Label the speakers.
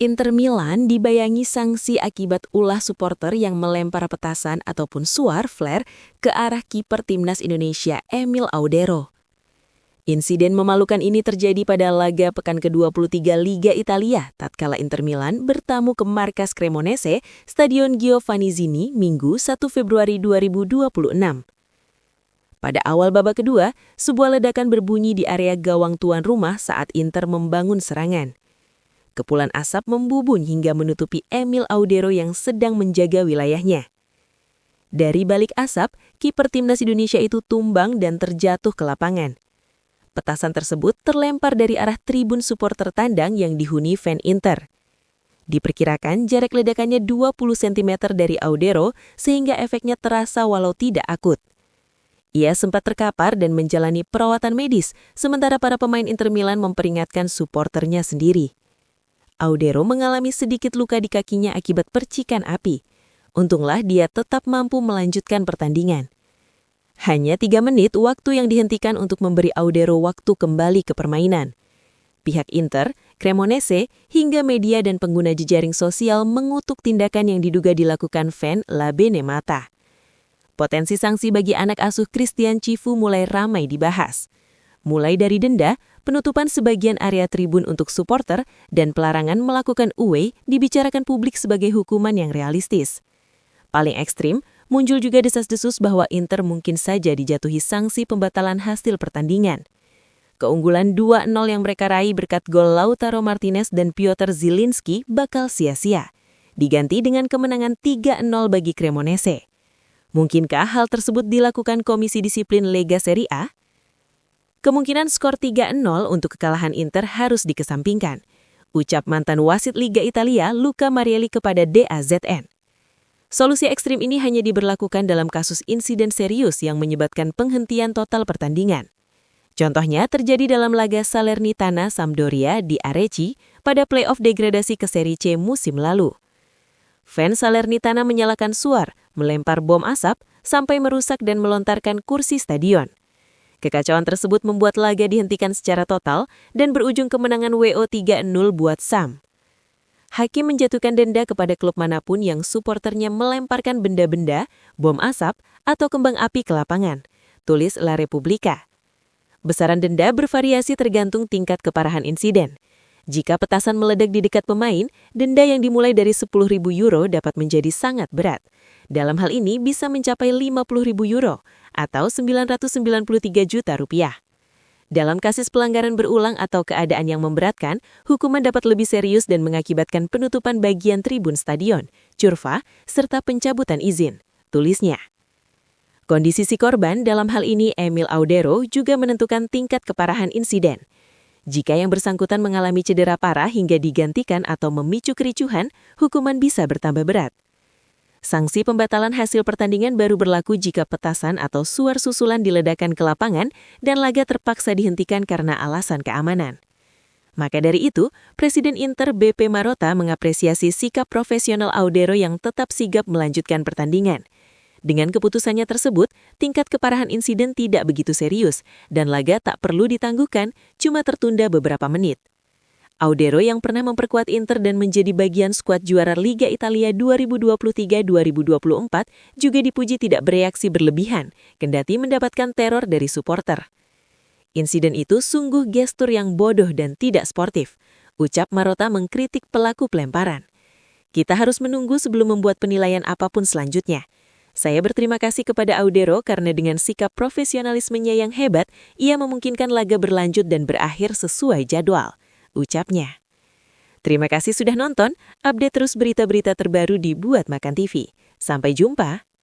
Speaker 1: Inter Milan dibayangi sanksi akibat ulah supporter yang melempar petasan ataupun suar flare ke arah kiper timnas Indonesia Emil Audero. Insiden memalukan ini terjadi pada laga pekan ke-23 Liga Italia tatkala Inter Milan bertamu ke markas Cremonese, Stadion Giovanni Zini, Minggu 1 Februari 2026. Pada awal babak kedua, sebuah ledakan berbunyi di area gawang tuan rumah saat Inter membangun serangan. Kepulan asap membubun hingga menutupi Emil Audero yang sedang menjaga wilayahnya. Dari balik asap, kiper timnas Indonesia itu tumbang dan terjatuh ke lapangan. Petasan tersebut terlempar dari arah tribun supporter tandang yang dihuni fan Inter. Diperkirakan jarak ledakannya 20 cm dari Audero sehingga efeknya terasa walau tidak akut. Ia sempat terkapar dan menjalani perawatan medis, sementara para pemain Inter Milan memperingatkan supporternya sendiri. Audero mengalami sedikit luka di kakinya akibat percikan api. Untunglah dia tetap mampu melanjutkan pertandingan. Hanya 3 menit waktu yang dihentikan untuk memberi Audero waktu kembali ke permainan. Pihak Inter, Cremonese, hingga media dan pengguna jejaring sosial mengutuk tindakan yang diduga dilakukan fan La Bene Mata. Potensi sanksi bagi anak asuh Christian Cifu mulai ramai dibahas. Mulai dari denda, penutupan sebagian area tribun untuk supporter, dan pelarangan melakukan away dibicarakan publik sebagai hukuman yang realistis. Paling ekstrim, muncul juga desas-desus bahwa Inter mungkin saja dijatuhi sanksi pembatalan hasil pertandingan. Keunggulan 2-0 yang mereka raih berkat gol Lautaro Martinez dan Piotr Zielinski bakal sia-sia, diganti dengan kemenangan 3-0 bagi Cremonese. Mungkinkah hal tersebut dilakukan Komisi Disiplin Lega Serie A? Kemungkinan skor 3-0 untuk kekalahan Inter harus dikesampingkan, ucap mantan wasit Liga Italia Luca Marielli kepada DAZN. Solusi ekstrim ini hanya diberlakukan dalam kasus insiden serius yang menyebabkan penghentian total pertandingan. Contohnya terjadi dalam laga Salernitana Sampdoria di Areci pada play-off degradasi ke Serie C musim lalu. Fans Salernitana menyalakan suar, melempar bom asap, sampai merusak dan melontarkan kursi stadion. Kekacauan tersebut membuat laga dihentikan secara total dan berujung kemenangan WO 3-0 buat SAM. Hakim menjatuhkan denda kepada klub manapun yang suporternya melemparkan benda-benda, bom asap, atau kembang api ke lapangan, tulis La Repubblica. Besaran denda bervariasi tergantung tingkat keparahan insiden. Jika petasan meledak di dekat pemain, denda yang dimulai dari 10.000 euro dapat menjadi sangat berat. Dalam hal ini bisa mencapai 50.000 euro atau 993 juta rupiah. Dalam kasus pelanggaran berulang atau keadaan yang memberatkan, hukuman dapat lebih serius dan mengakibatkan penutupan bagian tribun stadion, curva, serta pencabutan izin, tulisnya. Kondisi si korban, dalam hal ini Emil Audero, juga menentukan tingkat keparahan insiden. Jika yang bersangkutan mengalami cedera parah hingga digantikan atau memicu kericuhan, hukuman bisa bertambah berat. Sanksi pembatalan hasil pertandingan baru berlaku jika petasan atau suar susulan diledakkan ke lapangan dan laga terpaksa dihentikan karena alasan keamanan. Maka dari itu, Presiden Inter BP Marotta mengapresiasi sikap profesional Audero yang tetap sigap melanjutkan pertandingan. Dengan keputusannya tersebut, tingkat keparahan insiden tidak begitu serius dan laga tak perlu ditangguhkan, cuma tertunda beberapa menit. Audero yang pernah memperkuat Inter dan menjadi bagian skuad juara Liga Italia 2023-2024 juga dipuji tidak bereaksi berlebihan, kendati mendapatkan teror dari supporter. Insiden itu sungguh gestur yang bodoh dan tidak sportif, ucap Marotta mengkritik pelaku pelemparan. Kita harus menunggu sebelum membuat penilaian apapun selanjutnya. Saya berterima kasih kepada Audero karena dengan sikap profesionalismenya yang hebat, ia memungkinkan laga berlanjut dan berakhir sesuai jadwal, ucapnya. Terima kasih sudah nonton, update terus berita-berita terbaru di Buat Makan TV. Sampai jumpa!